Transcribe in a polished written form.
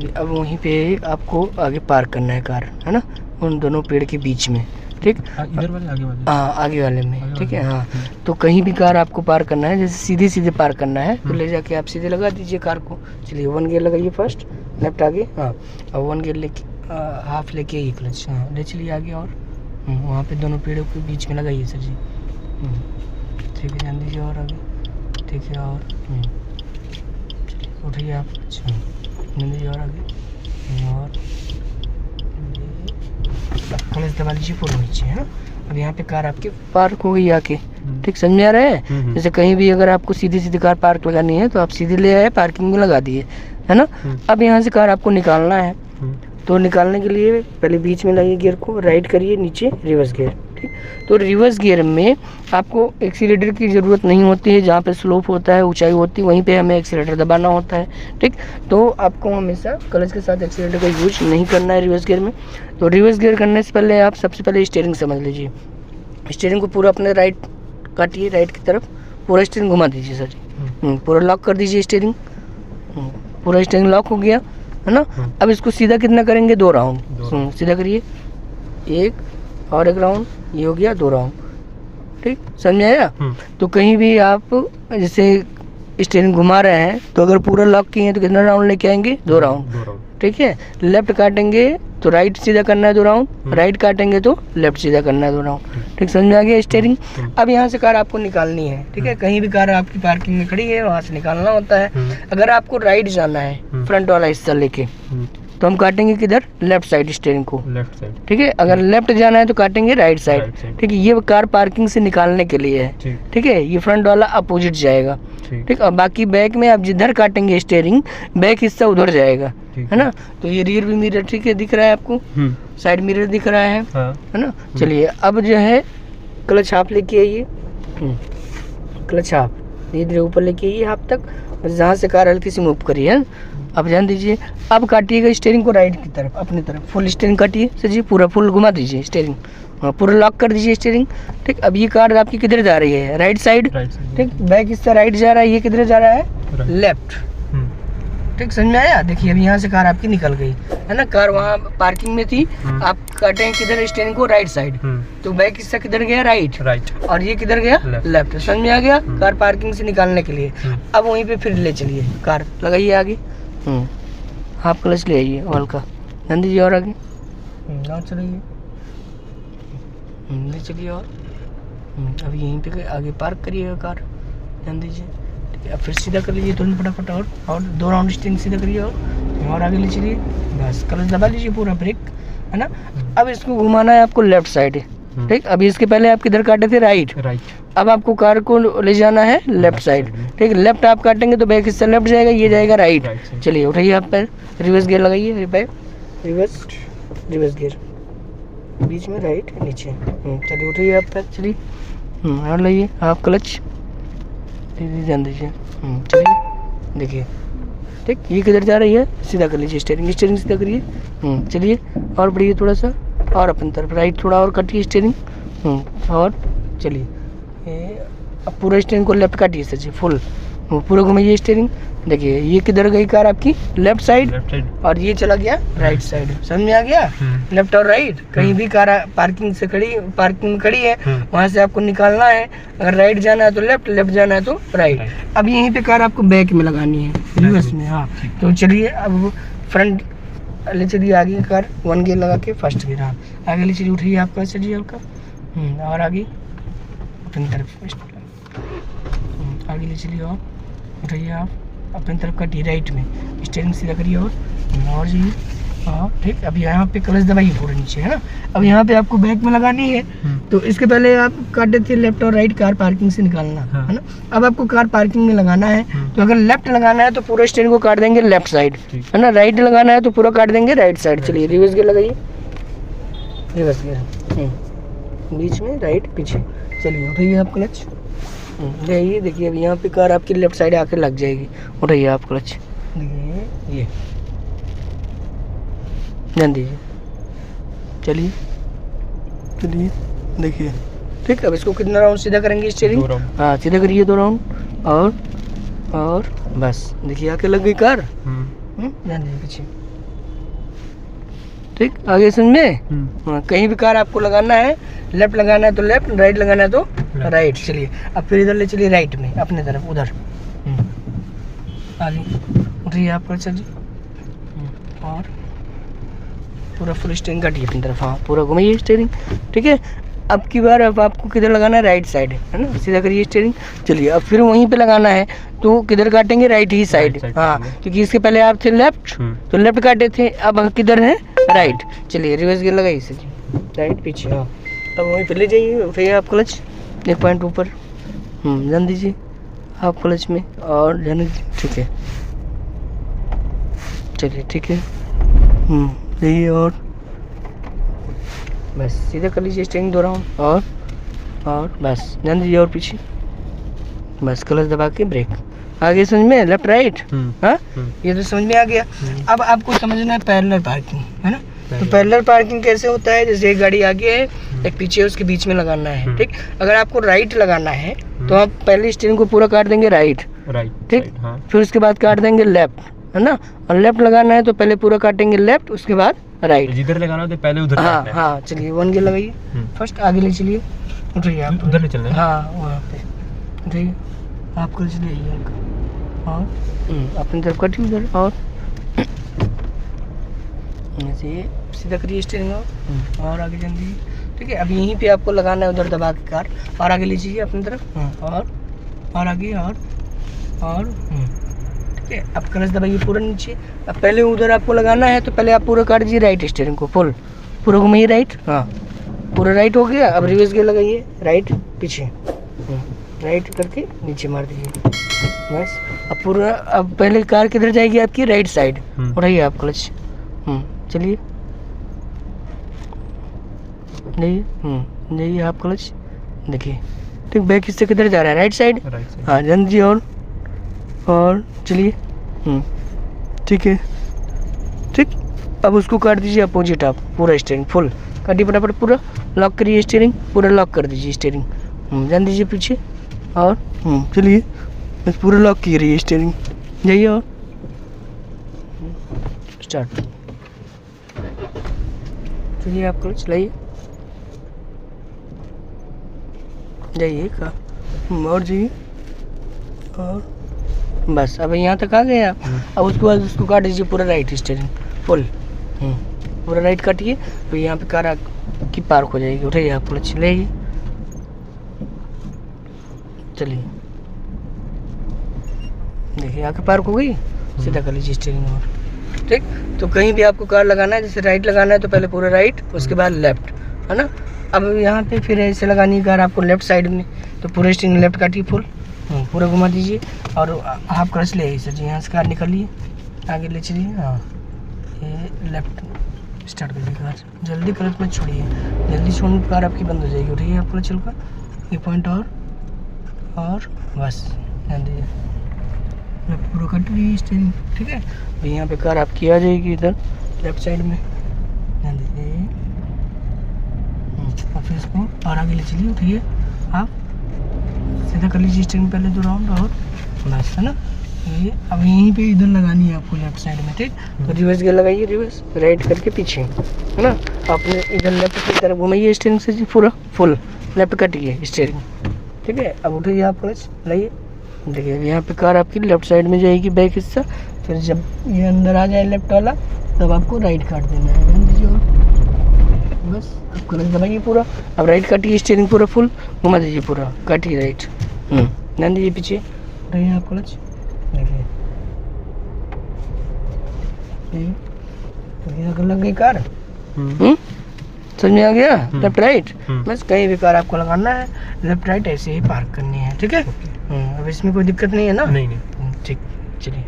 अब वहीं पे आपको आगे पार्क करना है कार, है ना, उन दोनों पेड़ के बीच में, ठीक। इधर वाले आगे वाले? हाँ, आगे वाले में, ठीक है। हाँ, तो कहीं भी कार आपको पार्क करना है, जैसे सीधे सीधे पार्क करना है तो ले जाके आप सीधे लगा दीजिए कार को। चलिए 1 गियर लगाइए फर्स्ट, लेफ्ट आगे। हाँ, और 1 गियर लेके हाफ लेके ये क्लच, हाँ ले चलिए आगे। और वहाँ पे दोनों पेड़ों के बीच में लगाइए सर जी। ठीक है, ध्यान दीजिए और आगे, ठीक है। और चलिए उठिए आप, अच्छा ध्यान दीजिए और आगे। और क्लच दबा लीजिए पूरा नीचे, है ना। अब यहाँ पे कार आपकी पार्क हो गई आके, ठीक, समझ में आ रहा है। जैसे कहीं भी अगर आपको सीधी सीधी कार पार्क लगानी है तो आप सीधे ले आए, पार्किंग में लगा दिए, है ना। अब यहाँ से कार आपको निकालना है, तो निकालने के लिए पहले बीच में लगाइए गियर को, राइट करिए, नीचे रिवर्स गियर, ठीक। तो रिवर्स गियर में आपको एक्सीलेटर की ज़रूरत नहीं होती है, जहाँ पे स्लोप होता है, ऊंचाई होती है, वहीं पे हमें एक्सीलेटर दबाना होता है, ठीक। तो आपको हमेशा क्लच के साथ एक्सीलेटर का यूज नहीं करना है रिवर्स गियर में। तो रिवर्स गियर करने से पहले आप सबसे पहले स्टीयरिंग समझ लीजिए। स्टीयरिंग को पूरा अपने राइट काटिए, राइट की तरफ पूरा स्टीयरिंग घुमा दीजिए सर जी। पूरा लॉक कर दीजिए स्टीयरिंग, पूरा स्टीयरिंग लॉक हो गया, है ना। अब इसको सीधा कितना करेंगे, 2 राउंड सीधा करिए, 1 और 1 राउंड, ये हो गया 2 राउंड, ठीक, समझ आया। तो कहीं भी आप जैसे स्टीयरिंग घुमा रहे हैं तो अगर पूरा लॉक किए हैं तो कितना राउंड लेके आएंगे, 2 राउंड, ठीक है। लेफ्ट काटेंगे तो राइट सीधा करना है 2 राउंड, राइट काटेंगे तो लेफ्ट सीधा करना है 2 राउंड, ठीक, समझ में आ गया स्टीयरिंग। अब यहाँ से कार आपको निकालनी है, ठीक है। कहीं भी कार आपकी पार्किंग में खड़ी है वहाँ से निकालना होता है। अगर आपको राइट जाना है फ्रंट वाला हिस्सा लेके, तो हम काटेंगे किधर, लेफ्ट साइड स्टीयरिंग को, लेफ्ट साइड, ठीक है। अगर लेफ्ट जाना है तो काटेंगे राइट साइड, ठीक है। ये कार पार्किंग से निकालने के लिए है, ठीक है। ये फ्रंट वाला अपोजिट जाएगा, ठीक। और बाकी बैक में आप जिधर काटेंगे स्टीयरिंग, बैक हिस्सा उधर जाएगा, है ना। तो ये रियर भी मिरर, ठीक है, दिख रहा है आपको, साइड मिरर दिख रहा है, है ना। चलिए अब जो है क्लच हाफ लेके आइए, क्लच हाफ धीरे धीरे ऊपर लेके आइए हाफ तक, और जहाँ से कार हल्की सी मूव करिए, है। अब ध्यान दीजिए, अब काटिएगा स्टीयरिंग को राइट की तरफ, अपनी तरफ फुल स्टीयरिंग काटिए सर जी, पूरा फुल घुमा दीजिए स्टीयरिंग, हाँ पूरा लॉक कर दीजिए स्टीयरिंग, ठीक। अब ये कार आपकी किधर जा रही है, राइट साइड, ठीक। बैक हिस्सा राइट जा रहा है, ये किधर जा रहा है, लेफ्ट, ठीक, समझ में आया। देखिए अभी यहाँ से कार आपकी निकल गई, है ना। कार वहाँ पार्किंग में थी, आप काटें किधर स्टीयरिंग को, राइट साइड, तो बैक हिस्सा किधर गया, राइट, और ये किधर गया, लेफ्ट, समझ में आ गया। कार पार्किंग से निकालने के लिए अब वहीं पे फिर ले चलिए, कार लगाइए आगे, हाफ क्लच ले आइए हल्का, ध्यान दीजिए और आगे, और चलिए, ले चलिए। और अब यहीं पे आगे पार्क करिएगा कार, ध्यान दीजिए, ठीक है। अब फिर सीधा कर लीजिए तुरंत फटाफट, और 2 राउंड स्टीयरिंग सीधा करिए, और आगे ले चलिए, बस क्लच दबा लीजिए पूरा, ब्रेक, है ना। अब इसको घुमाना है आपको लेफ्ट साइड, ठीक। अभी इसके पहले आप किधर काटे थे, राइट, अब आपको कार को ले जाना है लेफ्ट साइड, ठीक। लेफ्ट आप काटेंगे तो बैक हिस्सा लेफ्ट जाएगा, ये जाएगा राइट। चलिए उठाइए आप पैर, रिवर्स गियर लगाइए, रिवर्स गियर, बीच में राइट नीचे, चलिए उठाइए आप पैर, चलिए और लाइए आप क्लच, ध्यान दीजिए, चलिए देखिए, ठीक। ये किधर जा रही है, सीधा कर लीजिए स्टीयरिंग सीधा करिए, चलिए और बढ़िए थोड़ा सा, और अपनी तरफ राइट थोड़ा और काटिए स्टीयरिंग, और चलिए अब पूरा स्टीयरिंग को लेफ्ट काटिए सर जी, फुल पूरा घुमाइए स्टीयरिंग। देखिए ये किधर गई कार आपकी, लेफ्ट साइड, और ये चला गया राइट साइड, समझ में आ गया। लेफ्ट और राइट, कहीं भी कार पार्किंग में खड़ी है वहाँ से आपको निकालना है। अगर राइट जाना है तो लेफ्ट, लेफ्ट जाना है तो राइट। अब यहीं पे कार आपको बैक में लगानी है, रिवर्स में, हाँ। तो चलिए अब फ्रंट ले चलिए आगे, कार 1 गियर लगा के फर्स्ट गियर, हाँ आगे ले चलिए, उठिए आपका चलिए हल्का, और आगे अपनी तरफ आगे ले चलिए, और उठाइए आप अपनी तरफ काटिए राइट में, स्टीयरिंग सीधा करिए, और जाइए, हाँ ठीक। अब यहाँ पे क्लच दबाइए पूरे नीचे, है ना। अब यहाँ पे आपको बैक में लगानी है, तो इसके पहले आप काटे थे लेफ्ट और राइट, कार पार्किंग से निकालना, है ना। अब आपको कार पार्किंग में लगाना है, तो अगर लेफ्ट लगाना है तो पूरा स्टीयरिंग को काट देंगे लेफ्ट साइड, है ना। राइट लगाना है तो पूरा काट देंगे राइट साइड। चलिए रिवर्स गियर लगाइए, रिवर्स गियर, बीच में राइट पीछे, चलिए उठाइए आप क्लच, देखिए देखिए अब यहाँ पे कार आपकी लेफ्ट साइड आके लग जाएगी, उठाइए आप क्लच, देखिए ये ध्यान दीजिए, चलिए देखिए, ठीक। अब इसको कितना राउंड सीधा करेंगे स्टीयरिंग, हाँ सीधा करिए 2 राउंड, और बस देखिए आके लग गई कार, ध्यान दीजिए पीछे। ठीक, आगे समझ में। हाँ, कहीं भी कार आपको लगाना है, लेफ्ट लगाना है तो लेफ्ट, राइट लगाना है तो राइट। चलिए अब फिर इधर ले चलिए राइट में, अपने तरफ उधर। आगे उठिए आप कर चलिए और पूरा फुल स्टीयरिंग काटिए अपनी तरफ। हाँ, पूरा घुमाइए स्टीयरिंग। ठीक है, अब की बार अब आपको किधर लगाना है, राइट साइड, है ना। सीधा करिए स्टीयरिंग। चलिए अब फिर वहीं पे लगाना है तो किधर काटेंगे, राइट ही साइड। हाँ, क्योंकि इसके पहले आप थे लेफ्ट, तो लेफ्ट काटे थे, अब किधर है, राइट। चलिए रिवर्स गियर लगाइए इसे, राइट पीछे। हाँ, अब वहीं पे ले जाइए, उठाइए आप क्लच 1 पॉइंट ऊपर, ध्यान दीजिए आप क्लच में और ध्यान दीजिए। ठीक है, चलिए ठीक है, यही और बस सीधा कर लीजिए स्टीयरिंग दोहराऊं और बस ध्यान दीजिए और पीछे, बस क्लच दबा के ब्रेक। आगे समझ में, लेफ्ट राइट। हाँ, ये तो समझ में आ गया। अब आपको समझना है पैरेलल पार्किंग, है ना। तो पैरेलल पार्किंग कैसे होता है, जैसे एक गाड़ी आगे है एक पीछे, उसके बीच में लगाना है। ठीक, अगर आपको राइट लगाना है तो आप पहले स्टीयरिंग को पूरा काट देंगे राइट, ठीक, फिर उसके बाद काट देंगे लेफ्ट, है ना। और लेफ्ट लगाना है तो पहले पूरा काटेंगे लेफ्ट, उसके बाद राइट। जिधर लगाना हो तो पहले उधर। हाँ, चलिए 1 गियर लगाइए, फर्स्ट आगे ले चलिए, उठिए आप उधर ले चलना है। हाँ, वहाँ पे उठिए आप कर चलिए और अपनी तरफ कटिए उधर और ऐसे सीधा करिए स्टीयरिंग और आगे जान दीजिए। ठीक है, अब यहीं पे आपको लगाना है उधर दबा के कार, और आगे लीजिए अपनी तरफ और आगे और ठीक है। अब क्लच दबाइए पूरा नीचे। अब पहले उधर आपको लगाना है तो पहले आप पूरा काट दीजिए राइट स्टीयरिंग को, फुल पूरा घुमाइए राइट। हाँ, पूरा राइट हो गया। अब रिवर्स गियर लगाइए, राइट पीछे, राइट करके नीचे मार दीजिए बस। अब पूरा, अब पहले कार किधर जाएगी आपकी, राइट साइड। उठाइए आप क्लच, चलिए जाइए आप क्लच, देखिए। ठीक, बैक इससे किधर जा रहा है, राइट साइड। हाँ, ध्यान दीजिए और चलिए, ठीक है। ठीक, अब उसको काट दीजिए अपोजिट, आप पूरा स्टीयरिंग फुल काटिए फटाफट, पूरा लॉक करिए स्टीयरिंग, पूरा लॉक कर दीजिए स्टीयरिंग, ध्यान दीजिए पीछे और चलिए बस पूरा लॉक किए रहिए स्टीयरिंग, जाइए और स्टार्ट। चलिए आप क्लच चलाइए, जाइए का और जाइए और बस। अब यहाँ तक आ गए आप। अब उसके बाद उसको काट दीजिए पूरा राइट स्टीयरिंग फुल, पूरा राइट काटिए, तो यहाँ पे कार की पार्क हो जाएगी। उठाइए आप क्लच चलाइए, चलिए देखिए आके पार्क हो गई। सीधा कर लीजिए स्टीयरिंग और ठीक। तो कहीं भी आपको कार लगाना है, जैसे राइट लगाना है तो पहले पूरा राइट, उसके बाद लेफ्ट, है ना। अब यहाँ पे फिर ऐसे लगानी है कार आपको लेफ्ट साइड में, तो पूरा स्टीयरिंग लेफ्ट काटिए फुल, पूरा घुमा दीजिए और हाफ क्लच ले आइए सर जी। यहाँ से कार निकालिए, आगे ले चलिए। हाँ, ये लेफ्ट स्टार्ट करिए कार, जल्दी क्लच मत छोड़िए, जल्दी छोड़ने कार आपकी बंद हो जाएगी। उठाइए आप क्लच चल कर 1 पॉइंट और बस ध्यान दीजिए, पूरा कट रही है स्टीयरिंग। ठीक है, तो यहाँ पे कार आपकी आ जाएगी इधर लेफ्ट साइड में, ध्यान दीजिए। फिर इसको और आगे ले चलिए, उठिए आप सीधा कर लीजिए स्टीयरिंग पहले 2 राउंड और बस, है ना। ये अब यहीं पे इधर लगानी है आपको लेफ्ट साइड में। ठीक, तो रिवर्स गियर लगाइए, रिवर्स राइट करके पीछे, है ना। आपने इधर लेफ्ट की तरफ घुमाइए स्टीयरिंग से जी, पूरा फुल लेफ्ट कटिए स्टीयरिंग। ठीक है, अब उठिए आप क्लच लाइए, देखिए यहाँ पे कार आपकी लेफ्ट साइड में जाएगी बैक हिस्सा। फिर जब ये अंदर आ जाए लेफ्ट वाला तब आपको राइट काट देना है, ध्यान दीजिए और बस। अब क्लच दबाइए पूरा, अब राइट काटिए स्टीयरिंग पूरा फुल घुमा दीजिए, पूरा काटिए राइट, ध्यान दीजिए पीछे। रहिए आप क्लच, देखिए तो लग गई कार। समझ में आ गया, लेफ्ट राइट। बस कहीं भी कार आपको लगाना है लेफ्ट राइट ऐसे ही पार्क करनी है। ठीक है, अब इसमें कोई दिक्कत नहीं है ना। नहीं। ठीक, चलिए।